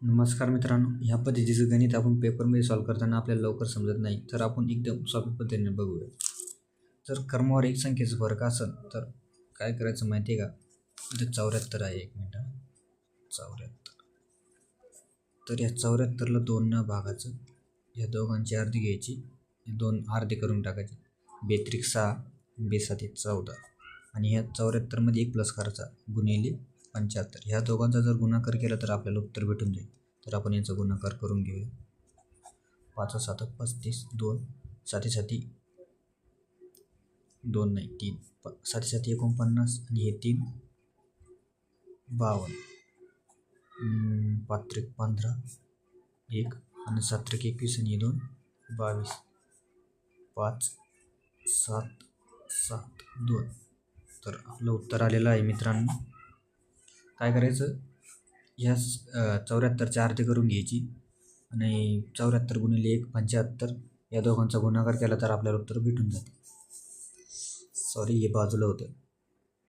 नमस्कार मित्रांनो, ह्या पद्धतीचं गणित आपण पेपरमध्ये सॉल्व्ह करताना आपल्याला लवकर समजत नाही, तर आपण एकदम सोप्या पद्धतीने बघूया. जर क्रमावर एक संख्येचा फरक असेल तर काय करायचं माहिती आहे का? इथे 74 आहे. 1 मिनिट. 74. तर या 74ला 2 भागाचं, या दोघांची अर्धी घ्यायची, दोन अर्धे करून टाकायचे. 2 6, 2 7 14 आणि ह्या 74मध्ये 1 प्लस करायचा गुणिले 75. ह्या दोघांचा जर गुणाकार केला तर आपल्याला उत्तर भेटून जाईल. तर आपण याचा गुणाकार करून घेऊया. 5 7 35, 2 7 7 2 नाही 3, 7 7 49 आणि हे 3 52, 5 त्रिक 15 1 आणि 7 त्रिक 21 आणि 2 22, 5 7 7 2. तर आपलं उत्तर आलेलं आहे मित्रांनो. काय करायचं, ह्या 74चे अर्धे करून घ्यायची आणि 74 गुणिले 1 75, या दोघांचा गुणाकार केला तर आपल्याला उत्तर भेटून जाते. सॉरी, हे बाजूला होतं.